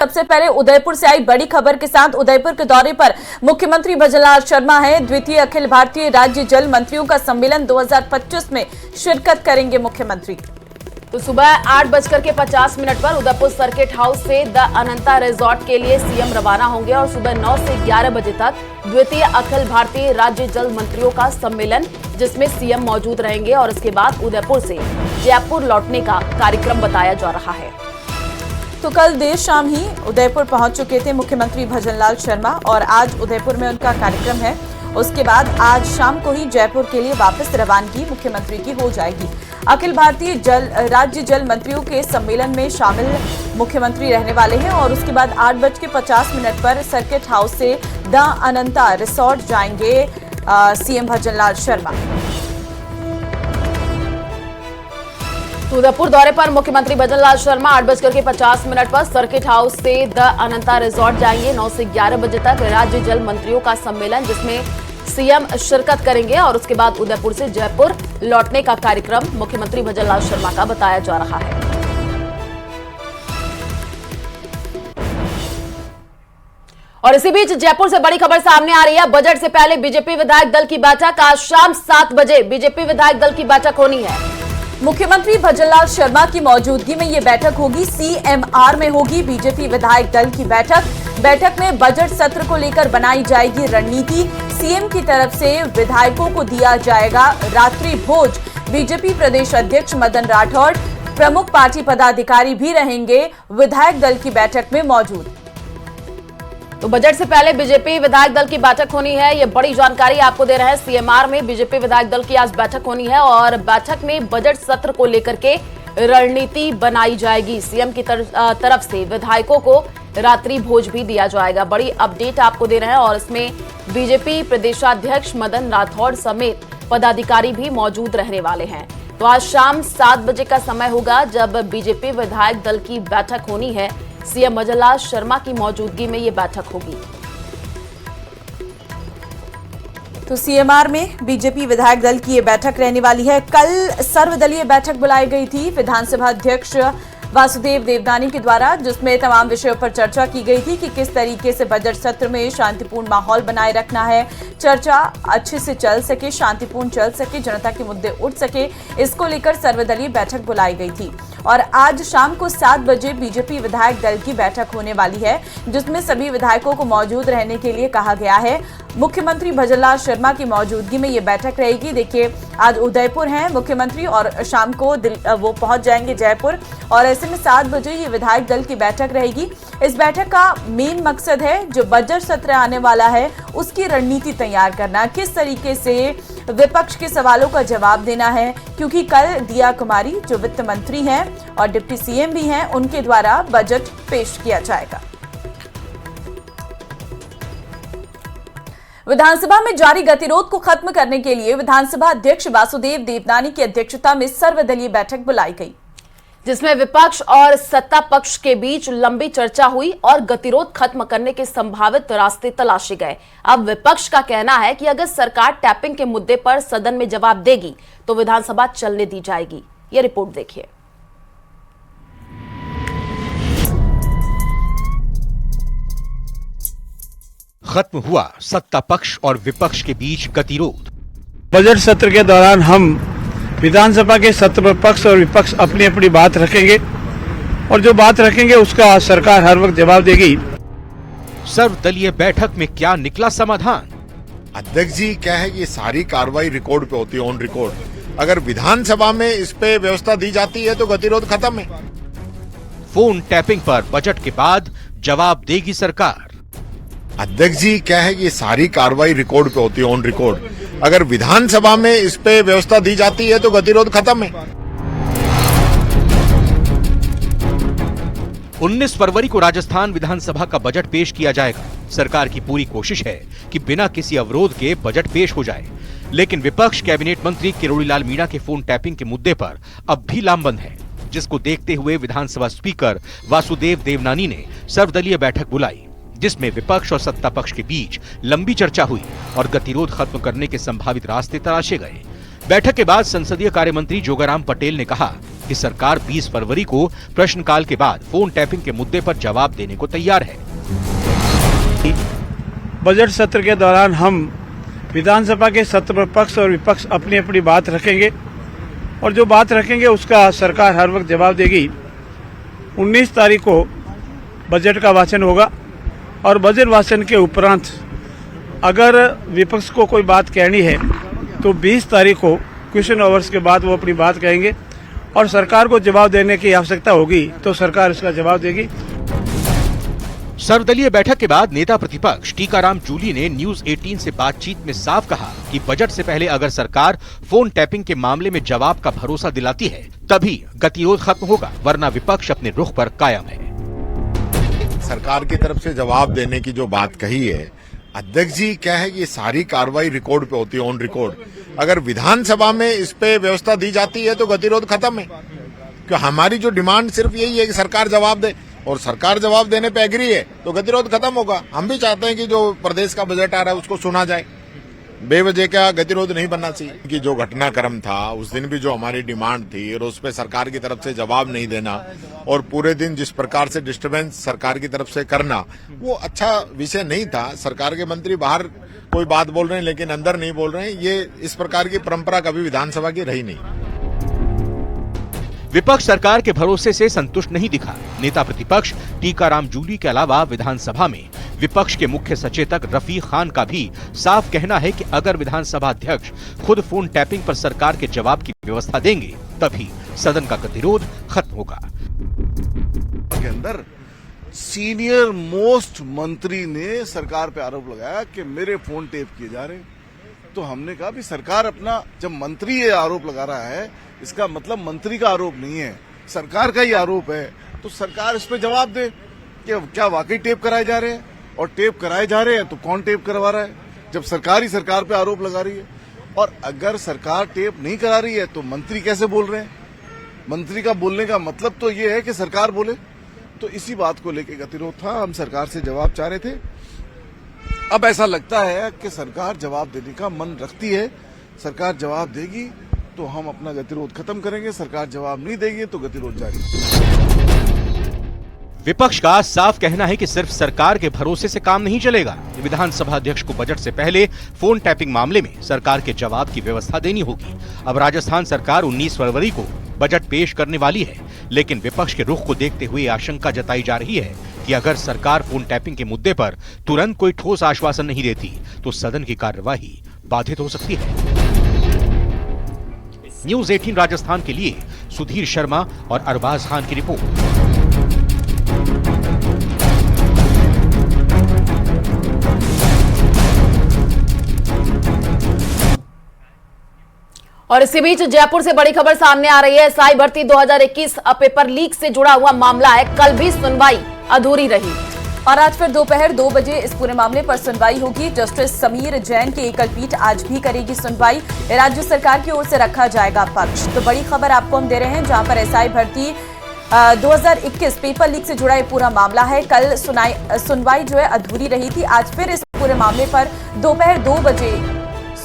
सबसे पहले उदयपुर से आई बड़ी खबर के साथ उदयपुर के दौरे पर मुख्यमंत्री भजनलाल शर्मा हैं। द्वितीय अखिल भारतीय राज्य जल मंत्रियों का सम्मेलन 2025 में शिरकत करेंगे मुख्यमंत्री। तो सुबह 8:50 पर उदयपुर सर्किट हाउस से द अनंता रिजॉर्ट के लिए सीएम रवाना होंगे और सुबह 9 से 11 बजे तक द्वितीय अखिल भारतीय राज्य जल मंत्रियों का सम्मेलन, जिसमें सीएम मौजूद रहेंगे और इसके बाद उदयपुर से जयपुर लौटने का कार्यक्रम बताया जा रहा है। तो कल देर शाम ही उदयपुर पहुंच चुके थे मुख्यमंत्री भजनलाल शर्मा और आज उदयपुर में उनका कार्यक्रम है। उसके बाद आज शाम को ही जयपुर के लिए वापस रवानगी मुख्यमंत्री की हो जाएगी। अखिल भारतीय राज्य जल मंत्रियों के सम्मेलन में शामिल मुख्यमंत्री रहने वाले हैं और उसके बाद 8:50 पर सर्किट हाउस से द अनंता रिसोर्ट जाएंगे सीएम भजनलाल शर्मा। उदयपुर दौरे पर मुख्यमंत्री भजनलाल शर्मा 8:50 पर सर्किट हाउस से द अनंता रिजॉर्ट जाएंगे। 9 से 11 बजे तक राज्य जल मंत्रियों का सम्मेलन, जिसमें सीएम शिरकत करेंगे और उसके बाद उदयपुर से जयपुर लौटने का कार्यक्रम मुख्यमंत्री भजनलाल शर्मा का बताया जा रहा है। और इसी बीच जयपुर से बड़ी खबर सामने आ रही है। बजट से पहले बीजेपी विधायक दल की बैठक, आज शाम 7 बजे बीजेपी विधायक दल की बैठक होनी है। मुख्यमंत्री भजनलाल शर्मा की मौजूदगी में ये बैठक होगी। सीएमआर में होगी बीजेपी विधायक दल की बैठक। बैठक में बजट सत्र को लेकर बनाई जाएगी रणनीति। सीएम की तरफ से विधायकों को दिया जाएगा रात्रि भोज। बीजेपी प्रदेश अध्यक्ष मदन राठौड़, प्रमुख पार्टी पदाधिकारी भी रहेंगे विधायक दल की बैठक में मौजूद। तो बजट से पहले बीजेपी विधायक दल की बैठक होनी है, ये बड़ी जानकारी आपको दे रहे हैं। सीएमआर में बीजेपी विधायक दल की आज बैठक होनी है और बैठक में बजट सत्र को लेकर के रणनीति बनाई जाएगी। सीएम की तरफ से विधायकों को रात्रि भोज भी दिया जाएगा। बड़ी अपडेट आपको दे रहे हैं और इसमें बीजेपी प्रदेशाध्यक्ष मदन राठौड़ समेत पदाधिकारी भी मौजूद रहने वाले हैं। तो आज शाम 7 बजे का समय होगा जब बीजेपी विधायक दल की बैठक होनी है। सीएम भजनलाल शर्मा की मौजूदगी में ये बैठक होगी। तो सीएमआर में बीजेपी विधायक दल की ये बैठक रहने वाली है। कल सर्वदलीय बैठक बुलाई गई थी विधानसभा अध्यक्ष वासुदेव देवनानी के द्वारा, जिसमें तमाम विषयों पर चर्चा की गई थी कि किस तरीके से बजट सत्र में शांतिपूर्ण माहौल बनाए रखना है, चर्चा अच्छे से चल सके, शांतिपूर्ण चल सके, जनता के मुद्दे उठ सके, इसको लेकर सर्वदलीय बैठक बुलाई गई थी। और आज शाम को 7 बजे बीजेपी विधायक दल की बैठक होने वाली है, जिसमें सभी विधायकों को मौजूद रहने के लिए कहा गया है। मुख्यमंत्री भजनलाल शर्मा की मौजूदगी में ये बैठक रहेगी। देखिए, आज उदयपुर हैं मुख्यमंत्री और शाम को वो पहुंच जाएंगे जयपुर और ऐसे में 7 बजे ये विधायक दल की बैठक रहेगी। इस बैठक का मेन मकसद है जो बजट सत्र आने वाला है उसकी रणनीति तैयार करना, किस तरीके से विपक्ष के सवालों का जवाब देना है, क्योंकि कल दिया कुमारी जो वित्त मंत्री हैं और डिप्टी सीएम भी हैं, उनके द्वारा बजट पेश किया जाएगा। विधानसभा में जारी गतिरोध को खत्म करने के लिए विधानसभा अध्यक्ष वासुदेव देवनानी की अध्यक्षता में सर्वदलीय बैठक बुलाई गई, जिसमें विपक्ष और सत्ता पक्ष के बीच लंबी चर्चा हुई और गतिरोध खत्म करने के संभावित रास्ते तलाशे गए। अब विपक्ष का कहना है कि अगर सरकार टैपिंग के मुद्दे पर सदन में जवाब देगी तो विधानसभा चलने दी जाएगी। ये रिपोर्ट देखिए। खत्म हुआ सत्ता पक्ष और विपक्ष के बीच गतिरोध। बजट सत्र के दौरान हम विधानसभा के सत्र पर पक्ष और विपक्ष अपनी अपनी बात रखेंगे और जो बात रखेंगे उसका सरकार हर वक्त जवाब देगी। सर्वदलीय बैठक में क्या निकला समाधान? अध्यक्ष जी क्या है, ये सारी कार्रवाई रिकॉर्ड पे होती है, ऑन रिकॉर्ड। अगर विधानसभा में इस पे व्यवस्था दी जाती है तो गतिरोध खत्म है। फोन टैपिंग पर बजट के बाद जवाब देगी सरकार। अध्यक्ष जी क्या है, ये सारी कार्रवाई रिकॉर्ड पे होती है, ऑन रिकॉर्ड। अगर विधानसभा में इस पे व्यवस्था दी जाती है तो गतिरोध खत्म है। 19 फरवरी को राजस्थान विधानसभा का बजट पेश किया जाएगा। सरकार की पूरी कोशिश है कि बिना किसी अवरोध के बजट पेश हो जाए, लेकिन विपक्ष कैबिनेट मंत्री किरोड़ीलाल मीणा के फोन टैपिंग के मुद्दे पर अब भी लामबंद है, जिसको देखते हुए विधानसभा स्पीकर वासुदेव देवनानी ने सर्वदलीय बैठक बुलाई, जिसमें विपक्ष और सत्ता पक्ष के बीच लंबी चर्चा हुई और गतिरोध खत्म करने के संभावित रास्ते तलाशे गए। बैठक के बाद संसदीय कार्य मंत्री जोगाराम पटेल ने कहा कि सरकार 20 फरवरी को प्रश्नकाल के बाद फोन टैपिंग के मुद्दे पर जवाब देने को तैयार है। बजट सत्र के दौरान हम विधानसभा के सत्र पर पक्ष और विपक्ष अपनी अपनी बात रखेंगे और जो बात रखेंगे उसका सरकार हर वक्त जवाब देगी। 19 तारीख को बजट का वाचन होगा और बजट वाचन के उपरांत अगर विपक्ष को कोई बात कहनी है तो 20 तारीख को क्वेश्चन आवर्स के बाद वो अपनी बात कहेंगे और सरकार को जवाब देने की आवश्यकता होगी तो सरकार इसका जवाब देगी। सर्वदलीय बैठक के बाद नेता प्रतिपक्ष टीकाराम जूली ने न्यूज 18 से बातचीत में साफ कहा कि बजट से पहले अगर सरकार फोन टैपिंग के मामले में जवाब का भरोसा दिलाती है तभी गतिरोध खत्म होगा, वरना विपक्ष अपने रुख पर कायम है। सरकार की तरफ से जवाब देने की जो बात कही है, अध्यक्ष जी क्या है कि सारी कार्रवाई रिकॉर्ड पे होती है, ऑन रिकॉर्ड। अगर विधानसभा में इस पे व्यवस्था दी जाती है तो गतिरोध खत्म है। क्यों हमारी जो डिमांड सिर्फ यही है कि सरकार जवाब दे और सरकार जवाब देने पे एग्री है तो गतिरोध खत्म होगा। हम भी चाहते हैं कि जो प्रदेश का बजट आ रहा है उसको सुना जाए, बेवजह का गतिरोध नहीं बनना चाहिए। कि जो घटनाक्रम था उस दिन भी जो हमारी डिमांड थी और उस पर सरकार की तरफ से जवाब नहीं देना और पूरे दिन जिस प्रकार से डिस्टर्बेंस सरकार की तरफ से करना, वो अच्छा विषय नहीं था। सरकार के मंत्री बाहर कोई बात बोल रहे हैं लेकिन अंदर नहीं बोल रहे हैं, ये इस प्रकार की परंपरा कभी विधानसभा की रही नहीं। विपक्ष सरकार के भरोसे से संतुष्ट नहीं दिखा। नेता प्रतिपक्ष टीकाराम जूली के अलावा विधानसभा में विपक्ष के मुख्य सचेतक रफीक खान का भी साफ कहना है कि अगर विधानसभा अध्यक्ष खुद फोन टैपिंग पर सरकार के जवाब की व्यवस्था देंगे तभी सदन का गतिरोध खत्म होगा। के अंदर सीनियर मोस्ट मंत्री ने सरकार पे आरोप लगाया कि मेरे फोन टेप किए जा रहे हैं। तो हमने कहा भी सरकार अपना, जब मंत्री ये आरोप लगा रहा है इसका मतलब मंत्री का आरोप नहीं है, सरकार का ही आरोप है, तो सरकार इस पे जवाब दे कि क्या वाकई टेप कराए जा रहे हैं, और टेप कराए जा रहे हैं तो कौन टेप करवा रहा है, जब सरकार ही सरकार पे आरोप लगा रही है। और अगर सरकार टेप नहीं करा रही है तो मंत्री कैसे बोल रहे हैं? मंत्री का बोलने का मतलब तो ये है कि सरकार बोले। तो इसी बात को लेकर गतिरोध था, हम सरकार से जवाब चाह रहे थे। अब ऐसा लगता है कि सरकार जवाब देने का मन रखती है, सरकार जवाब देगी तो हम अपना गतिरोध खत्म करेंगे, सरकार जवाब नहीं देगी तो गतिरोध जारी। विपक्ष का साफ कहना है कि सिर्फ सरकार के भरोसे से काम नहीं चलेगा। विधानसभा अध्यक्ष को बजट से पहले फोन टैपिंग मामले में सरकार के जवाब की व्यवस्था देनी होगी। अब राजस्थान सरकार 19 फरवरी को बजट पेश करने वाली है, लेकिन विपक्ष के रुख को देखते हुए आशंका जताई जा रही है कि अगर सरकार फोन टैपिंग के मुद्दे पर तुरंत कोई ठोस आश्वासन नहीं देती तो सदन की कार्यवाही बाधित हो सकती है। न्यूज 18 राजस्थान के लिए सुधीर शर्मा और अरबाज खान की रिपोर्ट। और इसी बीच जयपुर से बड़ी खबर सामने आ रही है। एसआई भर्ती 2021 पेपर लीक से जुड़ा हुआ मामला है। कल भी सुनवाई अधूरी रही और आज फिर दोपहर 2 बजे इस पूरे मामले पर सुनवाई होगी। जस्टिस समीर जैन की एकल पीठ आज भी करेगी सुनवाई। राज्य सरकार की ओर से रखा जाएगा पक्ष। तो बड़ी खबर आपको हम दे रहे हैं, जहां पर एसआई भर्ती 2021 पेपर लीक से जुड़ा ये पूरा मामला है। कल सुनवाई जो है अधूरी रही थी। आज फिर इस पूरे मामले पर दोपहर 2 बजे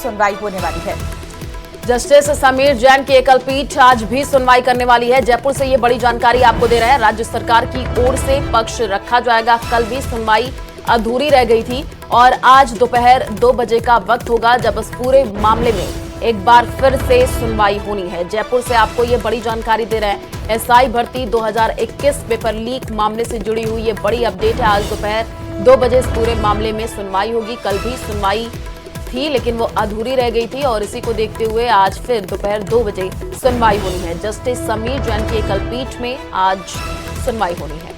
सुनवाई होने वाली है। जस्टिस समीर जैन की एकल पीठ आज भी सुनवाई करने वाली है। जयपुर से ये बड़ी जानकारी आपको दे रहे हैं। राज्य सरकार की ओर से पक्ष रखा जाएगा। कल भी सुनवाई अधूरी रह गई थी और आज दोपहर 2 बजे का वक्त होगा जब इस पूरे मामले में एक बार फिर से सुनवाई होनी है। जयपुर से आपको ये बड़ी जानकारी दे रहे हैं। एसआई भर्ती 2021 पेपर लीक मामले से जुड़ी हुई ये बड़ी अपडेट है। आज दोपहर 2 बजे इस पूरे मामले में सुनवाई होगी। कल भी सुनवाई थी लेकिन वो अधूरी रह गई थी और इसी को देखते हुए आज फिर दोपहर 2 बजे सुनवाई होनी है। जस्टिस समीर जैन की एकल पीठ में आज सुनवाई होनी है।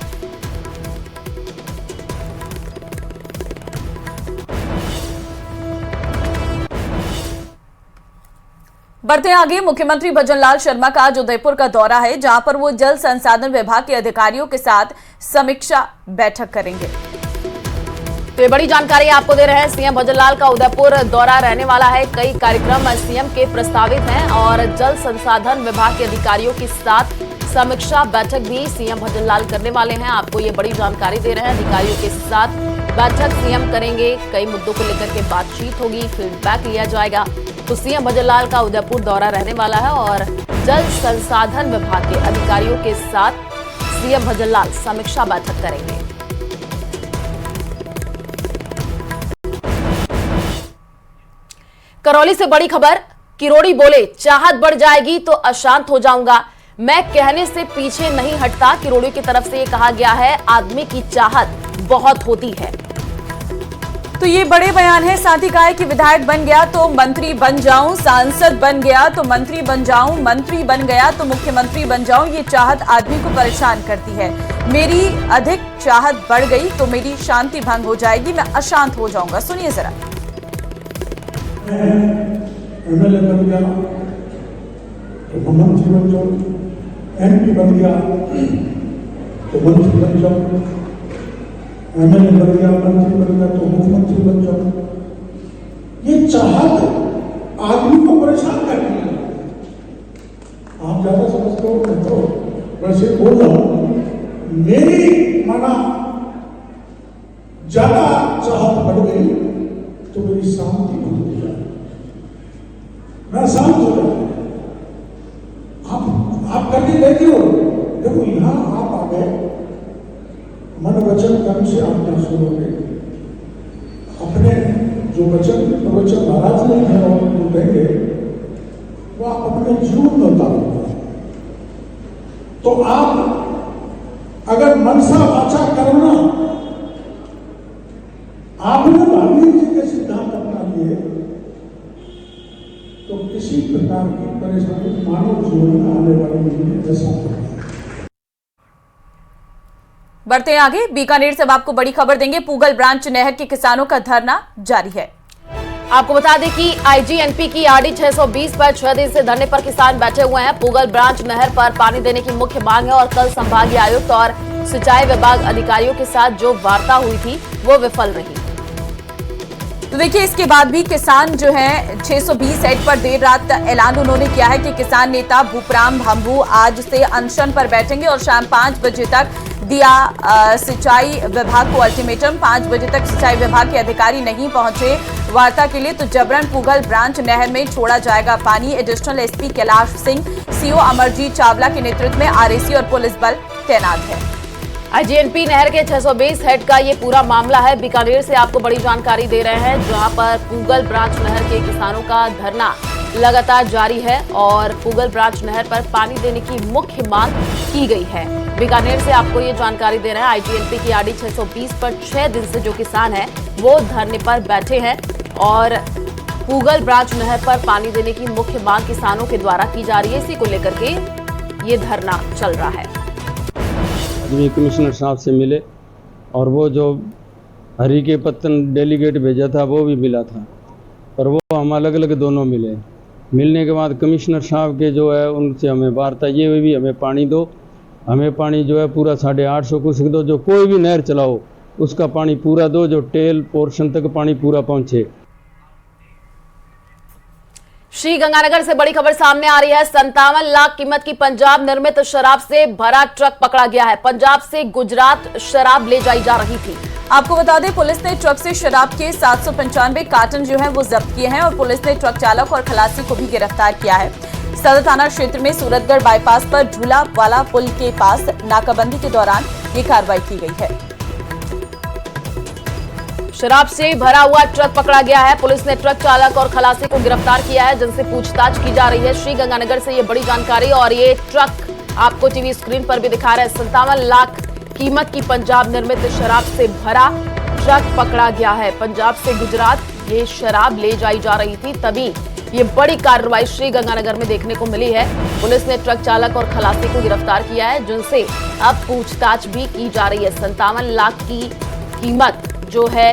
बढ़ते आगे, मुख्यमंत्री भजनलाल शर्मा का आज उदयपुर का दौरा है, जहां पर वो जल संसाधन विभाग के अधिकारियों के साथ समीक्षा बैठक करेंगे। तो ये बड़ी जानकारी आपको दे रहे हैं। सीएम भजनलाल का उदयपुर दौरा रहने वाला है। कई कार्यक्रम सीएम के प्रस्तावित हैं और जल संसाधन विभाग के अधिकारियों के साथ समीक्षा बैठक भी सीएम भजनलाल करने वाले हैं। आपको ये बड़ी जानकारी दे रहे हैं। अधिकारियों के साथ बैठक सीएम करेंगे। कई मुद्दों को लेकर के बातचीत होगी, फीडबैक लिया जाएगा। तो सीएम भजनलाल का उदयपुर दौरा रहने वाला है और जल संसाधन विभाग के अधिकारियों के साथ सीएम भजनलाल समीक्षा बैठक करेंगे। करौली से बड़ी खबर, किरोड़ी बोले चाहत बढ़ जाएगी तो अशांत हो जाऊंगा, मैं कहने से पीछे नहीं हटता। किरोड़ी की तरफ से ये कहा गया है, आदमी की चाहत बहुत होती है। तो ये बड़े बयान है। साथ ही कहा है कि विधायक बन गया तो मंत्री बन जाऊं, सांसद बन गया तो मंत्री बन जाऊं, मंत्री बन गया तो मुख्यमंत्री बन जाऊं। ये चाहत आदमी को परेशान करती है। मेरी अधिक चाहत बढ़ गई तो मेरी शांति भंग हो जाएगी, मैं अशांत हो जाऊंगा। सुनिए जरा। एमएलए बन गया तो मंत्री बन जाओ, एमपी बन गया तो मंत्री बन जाओ, एमएलए बन गया मंत्री बन गया तो मुख्यमंत्री बन जाओ। ये चाहत आदमी को परेशान करती है। आप ज्यादा समझते हो मैं तो वैसे बोल रहा हूं, मेरी माना ज्यादा चाहत बढ़ गई तो मेरी शांति बंद हो जाए, मैं शांत हो जाऊं। आप करके देखिए, देखो यहां आप आ गए, मन वचन कर्म से आप क्या सुनोगे, अपने जो वचन प्रवचन महाराज ने है और जो कहेंगे वो आप अपने जीवन में उतारोगे। तो आप अगर मनसा वाचा करना आपने वाल्मीकि जी के सिद्धांत अपना लिए तो किसी प्रकार की परेशानी मानव जीवन में आने वाली नहीं है, ऐसा है। बढ़ते हैं आगे। बीकानेर से अब आपको बड़ी खबर देंगे। पूगल ब्रांच नहर के किसानों का धरना जारी है। आपको बता दें कि आईजीएनपी की आरडी 620 पर 6 दिन से धरने पर किसान बैठे हुए हैं। पूगल ब्रांच नहर पर पानी देने की मुख्य मांग है और कल संभागीय आयुक्त और सिंचाई विभाग अधिकारियों के साथ जो वार्ता हुई थी वो विफल रही। तो देखिए, इसके बाद भी किसान जो है 620 हेड पर देर रात ऐलान उन्होंने किया है कि किसान नेता भूपराम भाम्बू आज से अनशन पर बैठेंगे और शाम 5 बजे तक दिया सिंचाई विभाग को अल्टीमेटम। 5 बजे तक सिंचाई विभाग के अधिकारी नहीं पहुंचे वार्ता के लिए तो जबरन पूगल ब्रांच नहर में छोड़ा जाएगा पानी। Additional SP Kailash Singh, CO Amarjeet Chawla के नेतृत्व में आरएसी और पुलिस बल तैनात है। आईजीएनपी नहर के 620 हेड का ये पूरा मामला है। बीकानेर से आपको बड़ी जानकारी दे रहे हैं, जहां पर पूगल ब्रांच नहर के किसानों का धरना लगातार जारी है और पूगल ब्रांच नहर पर पानी देने की मुख्य मांग की गई है। बीकानेर से आपको ये जानकारी दे रहे हैं, आईजीएनपी की आरडी 620 पर 6 दिन से जो किसान हैं वो धरने पर बैठे हैं और पूगल ब्रांच नहर पर पानी देने की मुख्य मांग किसानों के द्वारा की जा रही है। इसी को लेकर के ये धरना चल रहा है। आदमी कमिश्नर साहब से मिले और वो जो हरी के पत्तन डेलीगेट भेजा था वो भी मिला था, पर वो हम अलग अलग दोनों मिले। मिलने के बाद कमिश्नर साहब के जो है उनसे हमें वार्ता ये हुई भी हमें पानी दो, हमें पानी जो है पूरा 850 क्यूसेक दो, जो कोई भी नहर चलाओ उसका पानी पूरा दो, जो टेल पोर्शन तक पानी पूरा पहुंचे। श्री गंगानगर से बड़ी खबर सामने आ रही है। 57 लाख कीमत की पंजाब निर्मित शराब से भरा ट्रक पकड़ा गया है। पंजाब से गुजरात शराब ले जाई जा रही थी। आपको बता दें, पुलिस ने ट्रक से शराब के 795 कार्टन जो है वो जब्त किए हैं और पुलिस ने ट्रक चालक और खलासी को भी गिरफ्तार किया है। सदर थाना क्षेत्र में सूरतगढ़ बाईपास पर झूला वाला पुल के पास नाकाबंदी के दौरान ये कार्रवाई की गई है। शराब से भरा हुआ ट्रक पकड़ा गया है। पुलिस ने ट्रक चालक और खलासी को गिरफ्तार किया है, जिनसे पूछताछ की जा रही है। श्री गंगानगर से ये बड़ी जानकारी और ये ट्रक आपको टीवी स्क्रीन पर भी दिखा रहा है। 57 लाख कीमत की पंजाब निर्मित शराब से भरा ट्रक पकड़ा गया है। पंजाब से गुजरात ये शराब ले जाई जा रही थी, तभी ये बड़ी कार्रवाई श्री गंगानगर में देखने को मिली है। पुलिस ने ट्रक चालक और खलासी को गिरफ्तार किया है, जिनसे अब पूछताछ भी की जा रही है। 57 लाख की कीमत जो है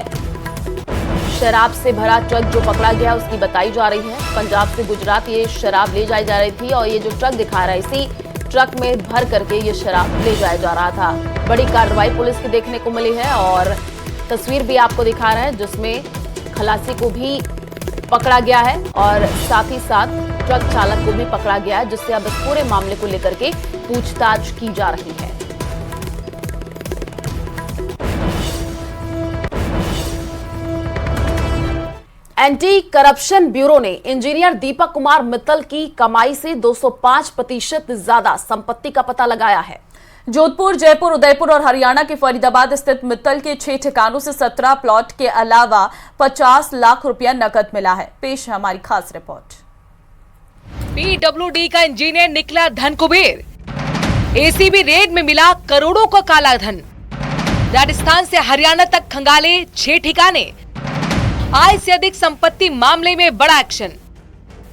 शराब से भरा ट्रक जो पकड़ा गया उसकी बताई जा रही है। पंजाब से गुजरात ये शराब ले जाई जा रही थी और ये जो ट्रक दिखा रहा है इसी ट्रक में भर करके ये शराब ले जाया जा रहा था। बड़ी कार्रवाई पुलिस की देखने को मिली है और तस्वीर भी आपको दिखा रहे हैं, जिसमें खलासी को भी पकड़ा गया है और साथ ही साथ ट्रक चालक को भी पकड़ा गया है, जिससे अब इस पूरे मामले को लेकर के पूछताछ की जा रही है। एंटी करप्शन ब्यूरो ने इंजीनियर दीपक कुमार मित्तल की कमाई से 205% ज्यादा संपत्ति का पता लगाया है। जोधपुर, जयपुर, उदयपुर और हरियाणा के फरीदाबाद स्थित मित्तल के 6 ठिकानों से 17 प्लॉट के अलावा 50 लाख रुपया नकद मिला है। पेश है हमारी खास रिपोर्ट। पीडब्ल्यूडी का इंजीनियर निकला धन कुबेर। एसीबी रेड में मिला करोड़ों का काला धन। राजस्थान से हरियाणा तक खंगाले 6 ठिकाने। आय से अधिक संपत्ति मामले में बड़ा एक्शन।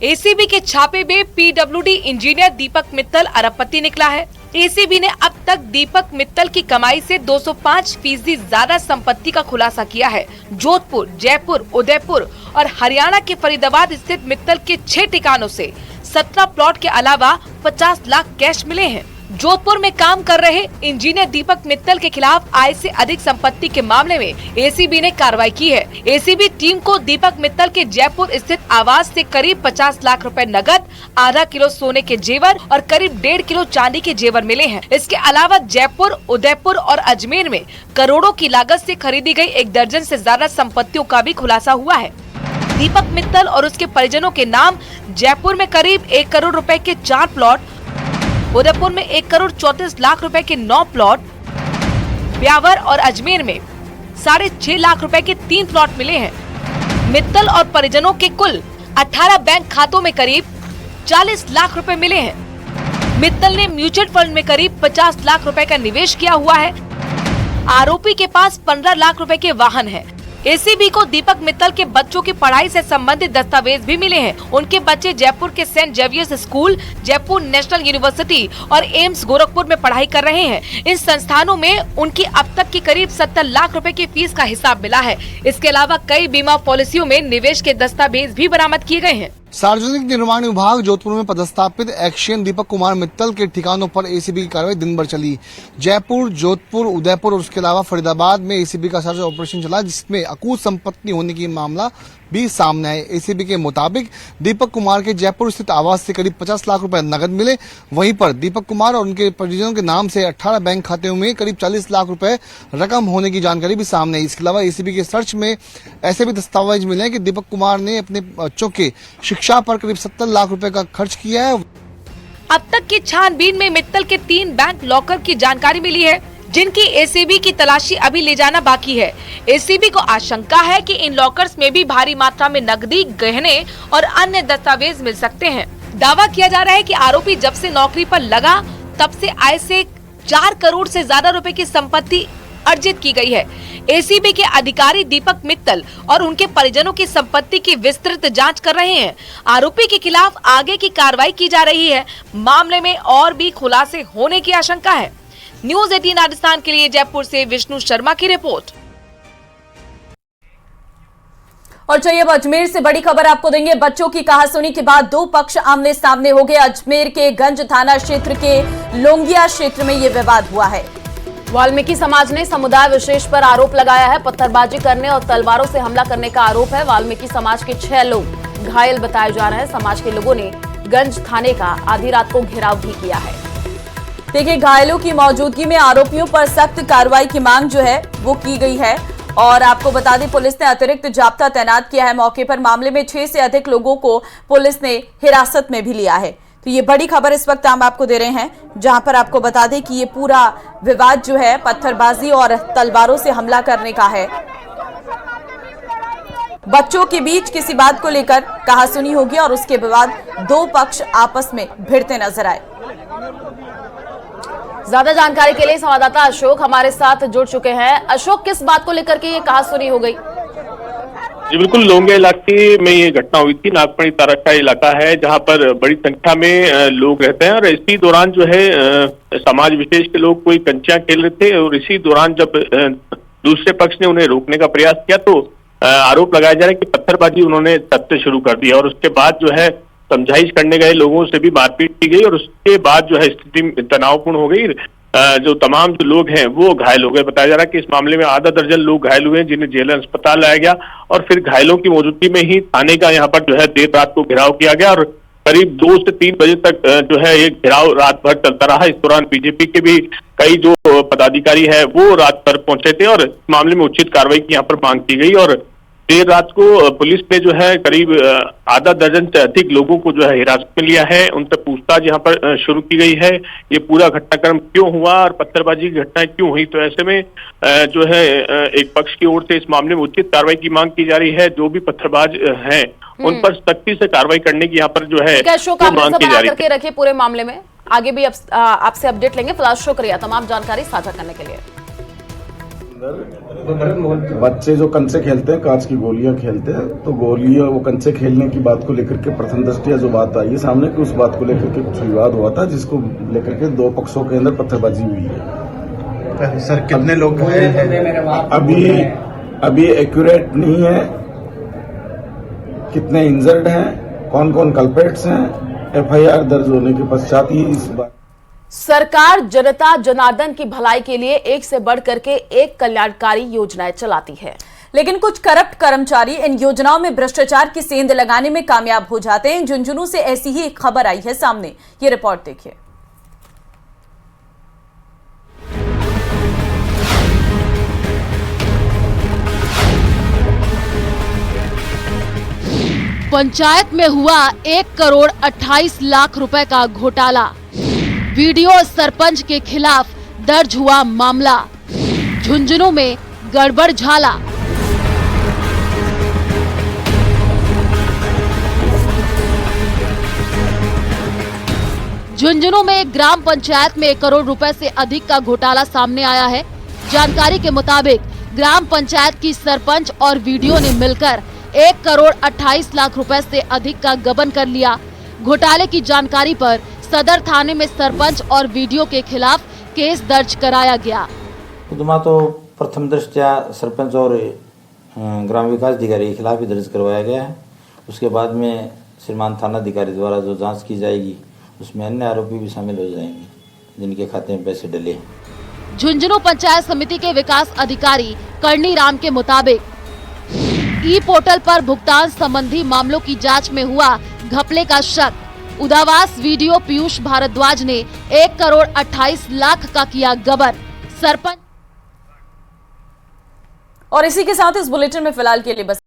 एसीबी के छापे में पीडब्ल्यूडी इंजीनियर दीपक मित्तल अरबपति निकला है। एसीबी ने अब तक दीपक मित्तल की कमाई से 205% ज्यादा संपत्ति का खुलासा किया है। जोधपुर, जयपुर, उदयपुर और हरियाणा के फरीदाबाद स्थित मित्तल के 6 ठिकानों से 17 प्लॉट के अलावा 50 लाख कैश मिले हैं। जोधपुर में काम कर रहे इंजीनियर दीपक मित्तल के खिलाफ आय से अधिक संपत्ति के मामले में एसीबी ने कार्रवाई की है। एसीबी टीम को दीपक मित्तल के जयपुर स्थित आवास से करीब 50 लाख रुपए नगद, आधा किलो सोने के जेवर और करीब 1.5 किलो चांदी के जेवर मिले हैं। इसके अलावा जयपुर, उदयपुर और अजमेर में करोड़ों की लागत से खरीदी गई 1 दर्जन से ज्यादा संपत्तियों का भी खुलासा हुआ है। दीपक मित्तल और उसके परिजनों के नाम जयपुर में करीब 1 करोड़ रुपए के 4 प्लॉट, उदयपुर में 1 करोड़ 34 लाख रुपए के 9 प्लॉट, ब्यावर और अजमेर में 6.5 लाख रुपए के 3 प्लॉट मिले हैं। मित्तल और परिजनों के कुल 18 बैंक खातों में करीब 40 लाख रुपए मिले हैं। मित्तल ने म्यूचुअल फंड में करीब 50 लाख रुपए का निवेश किया हुआ है। आरोपी के पास 15 लाख रुपए के वाहन हैं। एसीबी को दीपक मित्तल के बच्चों की पढ़ाई से संबंधित दस्तावेज भी मिले हैं। उनके बच्चे जयपुर के Saint Xavier's school, Jaipur National University और एम्स गोरखपुर में पढ़ाई कर रहे हैं। इन संस्थानों में उनकी अब तक की करीब 70 लाख रुपए की फीस का हिसाब मिला है। इसके अलावा कई बीमा पॉलिसियों में निवेश के दस्तावेज भी बरामद किए गए हैं। सार्वजनिक निर्माण विभाग जोधपुर में पदस्थापित एक्शन दीपक कुमार मित्तल के ठिकानों पर एसीबी की कार्रवाई दिन भर चली। जयपुर, जोधपुर, उदयपुर और उसके अलावा फरीदाबाद में एसीबी का सर्च ऑपरेशन चला, जिसमें अकूत संपत्ति होने की मामला भी सामने आए। एसीबी के मुताबिक दीपक कुमार के जयपुर स्थित आवास से करीब 50 लाख रुपए नगद मिले। वहीं पर दीपक कुमार और उनके परिजनों के नाम से 18 बैंक खाते में करीब 40 लाख रुपए रकम होने की जानकारी भी सामने आई। इसके अलावा एसीबी के सर्च में ऐसे भी दस्तावेज मिले कि दीपक कुमार ने अपने बच्चों के शिक्षा पर करीब 70 लाख रुपए का खर्च किया है। अब तक की छानबीन में मित्तल के 3 बैंक लॉकर की जानकारी मिली है, जिनकी एसीबी की तलाशी अभी ले जाना बाकी है। एसीबी को आशंका है कि इन लॉकर्स में भी भारी मात्रा में नकदी, गहने और अन्य दस्तावेज मिल सकते हैं। दावा किया जा रहा है कि आरोपी जब से नौकरी पर लगा तब से आय से 4 करोड़ से ज्यादा रुपए की संपत्ति अर्जित की गई है। एसीबी के अधिकारी दीपक मित्तल और उनके परिजनों की संपत्ति की विस्तृत जांच कर रहे हैं। आरोपी के खिलाफ आगे की कार्रवाई की जा रही है। मामले में और भी खुलासे होने की आशंका है। न्यूज़ 18 राजस्थान के लिए जयपुर से विष्णु शर्मा की रिपोर्ट। और चलिए अब अजमेर से बड़ी खबर आपको देंगे। बच्चों की कहासुनी के बाद 2 पक्ष आमने सामने हो गए। अजमेर के गंज थाना क्षेत्र के लोंगिया क्षेत्र में ये विवाद हुआ है। वाल्मीकि समाज ने समुदाय विशेष पर आरोप लगाया है। पत्थरबाजी करने और तलवारों से हमला करने का आरोप है। वाल्मीकि समाज के 6 लोग घायल बताए जा रहे हैं। समाज के लोगों ने गंज थाने का आधी रात को घेराव भी किया है। देखिए, घायलों की मौजूदगी में आरोपियों पर सख्त कार्रवाई की मांग जो है वो की गई है। और आपको बता दें, पुलिस ने अतिरिक्त जाब्ता तैनात किया है मौके पर। मामले में 6 से अधिक लोगों को पुलिस ने हिरासत में भी लिया है। तो ये बड़ी खबर इस वक्त हम आपको दे रहे हैं, जहां पर आपको बता दें कि ये पूरा विवाद जो है पत्थरबाजी और तलवारों से हमला करने का है। बच्चों के बीच किसी बात को लेकर कहासुनी होगी और उसके बाद 2 पक्ष आपस में भिड़ते नजर आए। ज्यादा जानकारी के लिए संवाददाता अशोक हमारे साथ जुड़ चुके हैं। अशोक, किस बात को लेकर के ये कहासुनी हो गई? जी बिल्कुल, लोंगे इलाके में ये घटना हुई थी। नागपड़ी तारका इलाका है जहां पर बड़ी संख्या में लोग रहते हैं और इसी दौरान जो है समाज विशेष के लोग कोई कंचियां खेल रहे थे और इसी दौरान जब दूसरे पक्ष ने उन्हें रोकने का प्रयास किया तो आरोप लगाया जा रहा है कि पत्थरबाजी उन्होंने तब से शुरू कर दिया और उसके बाद जो है समझाइश करने गए लोगों से भी मारपीट की गई और उसके बाद जो है स्थिति तनावपूर्ण हो गई। जो तमाम जो लोग हैं वो घायल हो गए। बताया जा रहा है कि इस मामले में आधा दर्जन लोग घायल हुए हैं, जिन्हें जेल अस्पताल लाया गया और फिर घायलों की मौजूदगी में ही थाने का यहाँ पर जो है देर रात को घेराव किया गया और करीब 2 से 3 बजे तक जो है ये घेराव रात भर चलता रहा। इस दौरान बीजेपी के भी कई जो पदाधिकारी है वो रात भर पहुंचे थे और इस मामले में उचित कार्रवाई की यहाँ पर मांग की गई और देर रात को पुलिस ने जो है करीब आधा दर्जन से अधिक लोगों को जो है हिरासत में लिया है। उनसे पूछताछ यहाँ पर शुरू की गई है। ये पूरा घटनाक्रम क्यों हुआ और पत्थरबाजी की घटना क्यों हुई, तो ऐसे में जो है एक पक्ष की ओर से इस मामले में उचित कार्रवाई की मांग की जा रही है। जो भी पत्थरबाज हैं उन पर सख्ती से कार्रवाई करने की यहाँ पर जो है मांग की जा रही है। रखिए पूरे मामले में आगे भी आपसे अपडेट लेंगे। फिलहाल शुक्रिया तमाम जानकारी साझा करने के लिए। बच्चे जो कंचे खेलते हैं, कांच की गोलियां खेलते हैं, तो गोलियां वो कंचे खेलने की बात को लेकर के प्रथम दृष्टया जो बात आई है सामने कि उस बात को लेकर के कुछ विवाद हुआ था, जिसको लेकर के दो पक्षों के अंदर पत्थरबाजी हुई है। सर कितने लोग घायल हैं? अभी एक्यूरेट नहीं है कितने इंजर्ड हैं, कौन कौन कल्प्रेट्स हैं। एफआईआर दर्ज होने के पश्चात ही इस बात। सरकार जनता जनार्दन की भलाई के लिए एक से बढ़कर के एक कल्याणकारी योजनाएं चलाती है, लेकिन कुछ करप्ट कर्मचारी इन योजनाओं में भ्रष्टाचार की सेंध लगाने में कामयाब हो जाते हैं। झुंझुनू से ऐसी ही एक खबर आई है सामने, ये रिपोर्ट देखिए। पंचायत में हुआ 1 करोड़ 28 लाख रुपए का घोटाला। वीडियो सरपंच के खिलाफ दर्ज हुआ मामला। झुंझुनू में गड़बड़ झाला। झुंझुनू में ग्राम पंचायत में 1 करोड़ रुपए से अधिक का घोटाला सामने आया है। जानकारी के मुताबिक ग्राम पंचायत की सरपंच और वीडियो ने मिलकर 1 करोड़ 28 लाख रुपए से अधिक का गबन कर लिया। घोटाले की जानकारी पर सदर थाने में सरपंच और वीडियो के खिलाफ केस दर्ज कराया गया। मुकदमा तो प्रथम दृष्टया सरपंच और ग्राम विकास अधिकारी के खिलाफ ही दर्ज करवाया गया है। उसके बाद में श्रीमान थाना अधिकारी द्वारा जो जांच की जाएगी उसमें अन्य आरोपी भी शामिल हो जाएंगे जिनके खाते में पैसे डले हैं। झुंझुनू पंचायत समिति के विकास अधिकारी करनी राम के मुताबिक ई पोर्टल पर भुगतान संबंधी मामलों की जांच में हुआ घपले का शक। उदावास वीडियो पीयूष भारद्वाज ने 1 करोड़ 28 लाख का किया गबन। सरपंच। और इसी के साथ इस बुलेटिन में फिलहाल के लिए बस